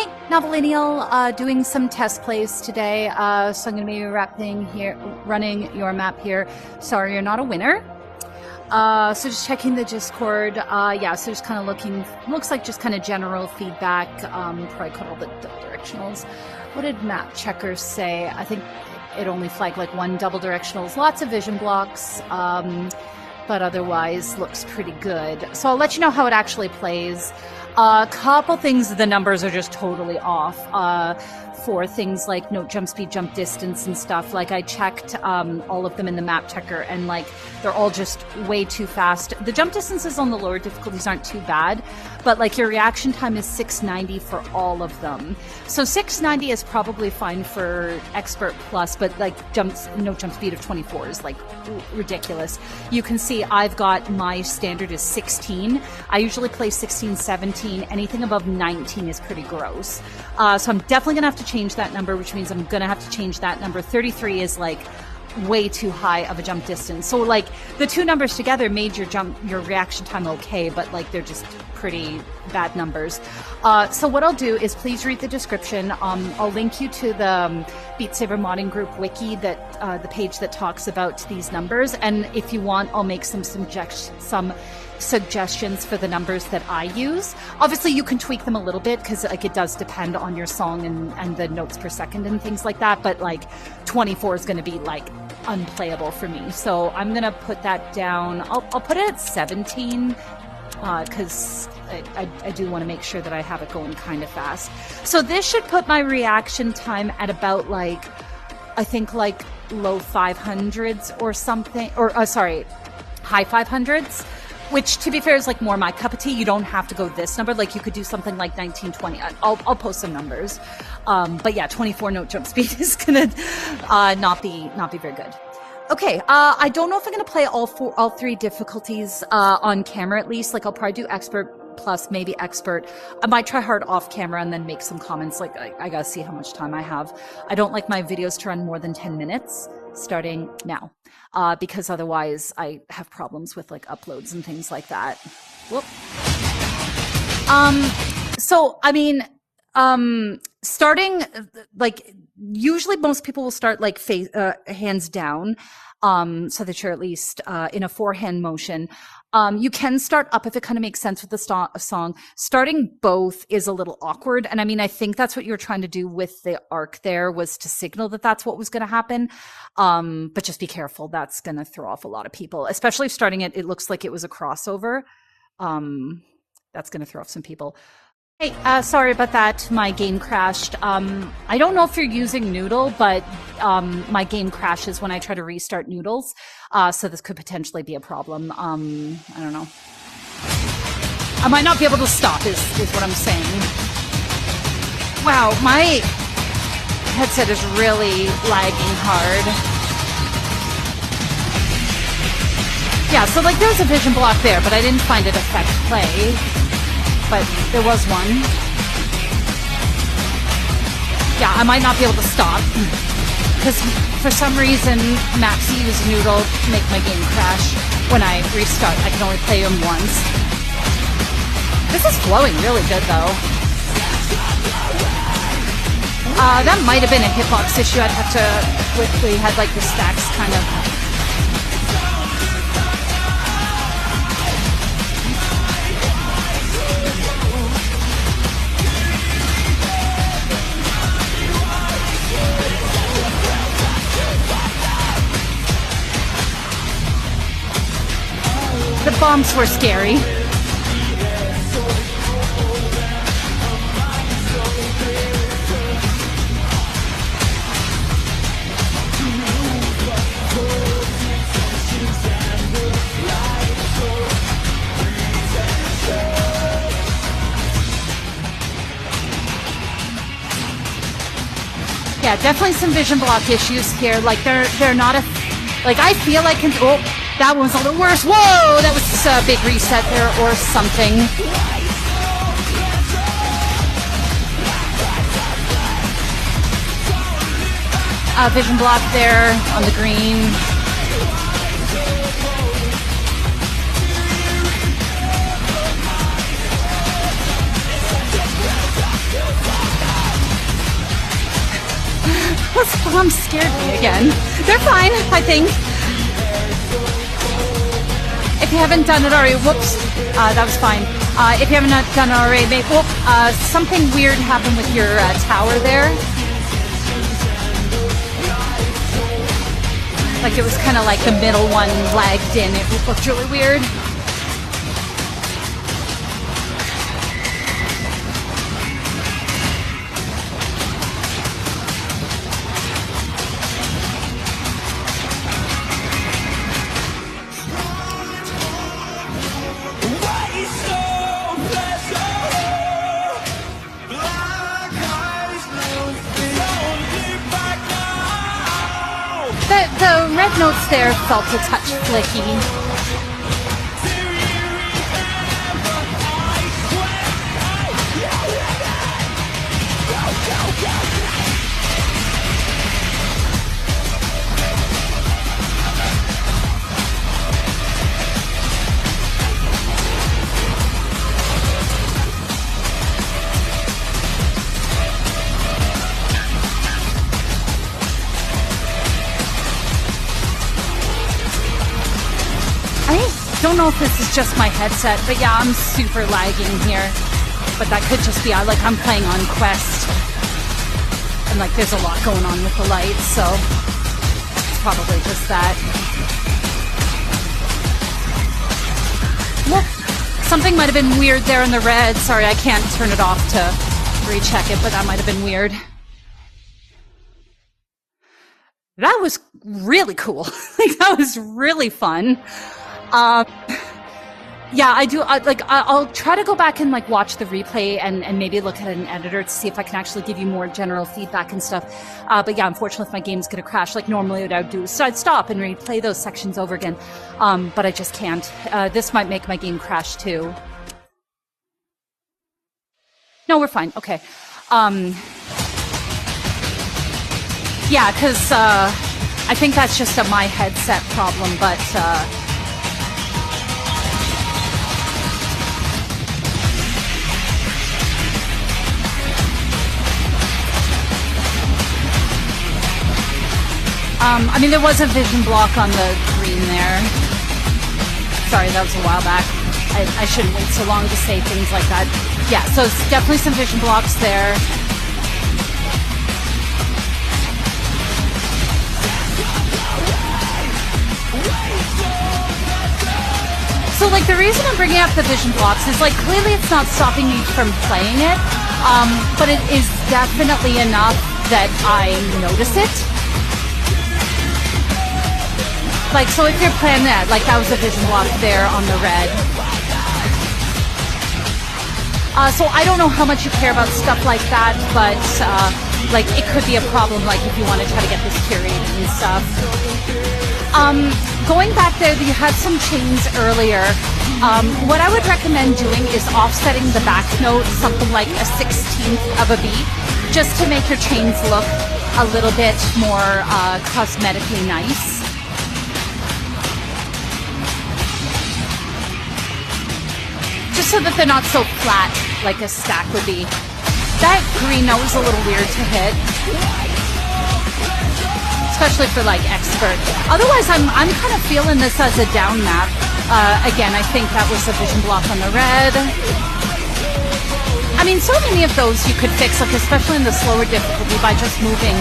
Hey, Novellineal, doing some test plays today. So I'm going to be running your map here. Sorry, you're not a winner. So just checking the Discord. Yeah, so just kind of looks like just kind of general feedback. Probably cut all the directionals. What did map checkers say? I think it only flagged like one double directionals. Lots of vision blocks, but otherwise looks pretty good. So I'll let you know how it actually plays. A couple things, the numbers are just totally off for things like note jump speed, jump distance and stuff. Like I checked all of them in the map checker and like they're all just way too fast. The jump distances on the lower difficulties aren't too bad, but like your reaction time is 690 for all of them. So 690 is probably fine for expert plus, but like no jump speed of 24 is like ridiculous. You can see I've got my standard is 16. I usually play 16, 17. Anything above 19 is pretty gross. So I'm definitely gonna have to change that number, which means I'm gonna have to change that number. 33 is like way too high of a jump distance. So like the two numbers together made your reaction time okay, but like they're just pretty bad numbers. So what I'll do is please read the description. I'll link you to the Beat Saber modding group wiki, that the page that talks about these numbers. And if you want, I'll make some suggestions for the numbers that I use. Obviously you can tweak them a little bit because like it does depend on your song and the notes per second and things like that, but like 24 is going to be like unplayable for me. So I'm going to put that down. I'll put it at 17 because I do want to make sure that I have it going kind of fast. So this should put my reaction time at about like, I think like low 500s or something, or sorry, high 500s. Which, to be fair, is like more my cup of tea. You don't have to go this number. Like you could do something like 1920. I'll post some numbers. But yeah, 24 note jump speed is gonna not be very good. Okay, I don't know if I'm gonna play all three difficulties on camera at least. Like I'll probably do expert plus, maybe expert. I might try hard off camera and then make some comments. Like I gotta see how much time I have. I don't like my videos to run more than 10 minutes starting now. Because otherwise I have problems with like uploads and things like that. Whoop. So, I mean, starting, like, usually most people will start like hands down, so that you're at least in a forehand motion. You can start up if it kind of makes sense with the song. Starting both is a little awkward. And I mean, I think that's what you were trying to do with the arc there, was to signal that that's what was going to happen. But just be careful. That's going to throw off a lot of people, especially if starting it looks like it was a crossover. That's going to throw off some people. Hey, sorry about that. My game crashed. I don't know if you're using Noodle, but my game crashes when I try to restart Noodles. So this could potentially be a problem. I don't know. I might not be able to stop is what I'm saying. Wow, my headset is really lagging hard. Yeah, so like there's a vision block there, but I didn't find it affect play. But there was one. Yeah, I might not be able to stop because for some reason maps use Noodle to make my game crash when I restart. I can only play them once. This is flowing really good though. That might have been a hitbox issue. I'd have to quickly had like the stacks kind of. The bumps were scary. Yeah, definitely some vision block issues here. Like they're not like I feel like that one's a little worse. Whoa, that was a big reset there or something. Vision block there on the green. those bombs scared me again. They're fine, I think. If you haven't done it already, whoops, that was fine. If you haven't done it already, something weird happened with your tower there. Like it was kind of like the middle one lagged in. It looked really weird. The red notes there felt a touch flicky. I don't know if this is just my headset, but yeah, I'm super lagging here. But that could just be like I'm playing on Quest, and like there's a lot going on with the lights, so it's probably just that. Whoop. Something might have been weird there in the red. Sorry, I can't turn it off to recheck it, but that might have been weird. That was really cool. Like that was really fun. Yeah, I do. I'll try to go back and like watch the replay and maybe look at an editor to see if I can actually give you more general feedback and stuff. But yeah, unfortunately, if my game's gonna crash, like normally what I would do is I'd stop and replay those sections over again. But I just can't. This might make my game crash too. No, we're fine. Okay. Yeah, because I think that's just a my headset problem, but. I mean, there was a vision block on the green there. Sorry, that was a while back. I shouldn't wait so long to say things like that. Yeah, so it's definitely some vision blocks there. So, like, the reason I'm bringing up the vision blocks is, like, clearly it's not stopping me from playing it, but it is definitely enough that I notice it. Like, so if you're playing that, like that was a vision block there on the red. So I don't know how much you care about stuff like that, but like it could be a problem, like if you want to try to get this curated and stuff. Going back there, you had some chains earlier. What I would recommend doing is offsetting the back note something like a 16th of a beat, just to make your chains look a little bit more cosmetically nice. Just so that they're not so flat like a stack would be. That green note was a little weird to hit. Especially for like expert. Otherwise I'm kind of feeling this as a down map. Again, I think that was a vision block on the red. I mean, so many of those you could fix, like especially in the slower difficulty, by just moving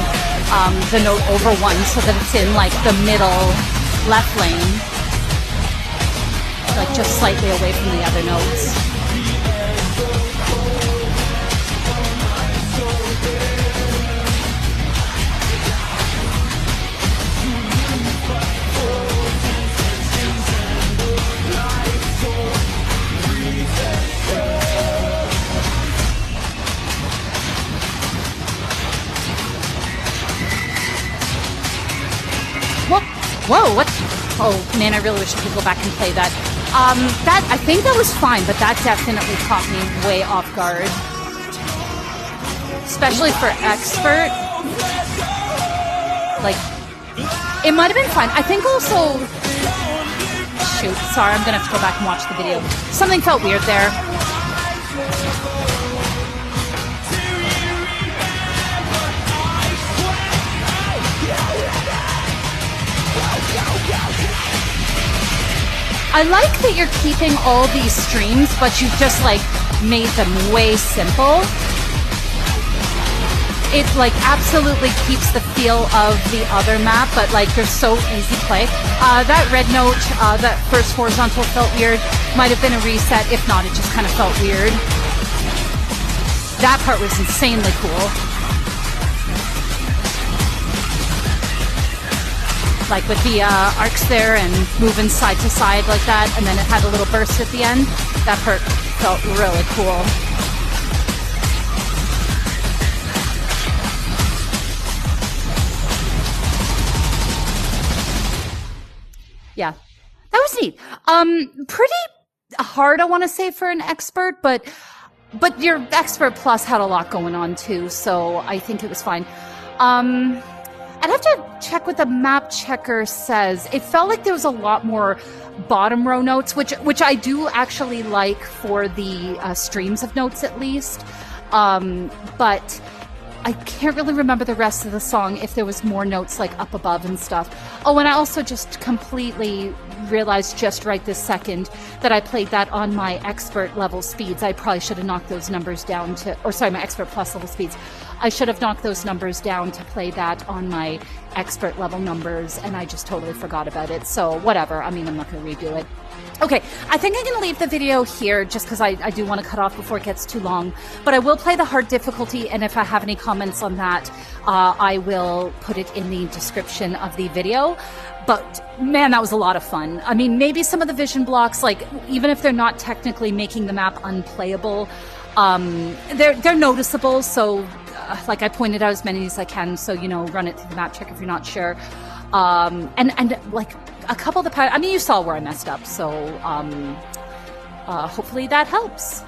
the note over one so that it's in like the middle left lane. Like just slightly away from the other notes. Whoa, what? Oh man, I really wish I could go back and play that. That, I think that was fine, but that definitely caught me way off guard. Especially for expert. Like, it might have been fine. I think also... Shoot, sorry, I'm gonna have to go back and watch the video. Something felt weird there. I like that you're keeping all these streams, but you've just like made them way simple. It like absolutely keeps the feel of the other map, but like they're so easy to play. That red note, that first horizontal felt weird. Might have been a reset. If not, it just kind of felt weird. That part was insanely cool. Like with the arcs there and moving side to side like that, and then it had a little burst at the end. That part felt really cool. Yeah, that was neat. Pretty hard, I want to say, for an expert, but your expert plus had a lot going on too, so I think it was fine. I'd have to check what the map checker says. It felt like there was a lot more bottom row notes, which I do actually like for the streams of notes at least, but I can't really remember the rest of the song if there was more notes like up above and stuff. Oh, and I also just completely realized just right this second that I played that on my expert level speeds. I probably should have knocked those numbers down to, or sorry, my expert plus level speeds. I should have knocked those numbers down to play that on my expert level numbers, and I just totally forgot about it. So whatever, I mean, I'm not going to redo it. Okay, I think I'm going to leave the video here just because I do want to cut off before it gets too long. But I will play the hard difficulty, and if I have any comments on that, I will put it in the description of the video. But man, that was a lot of fun. I mean, maybe some of the vision blocks, like even if they're not technically making the map unplayable, they're noticeable. So like I pointed out as many as I can. So, you know, run it through the map check if you're not sure. And like a couple of the, I mean, you saw where I messed up. So hopefully that helps.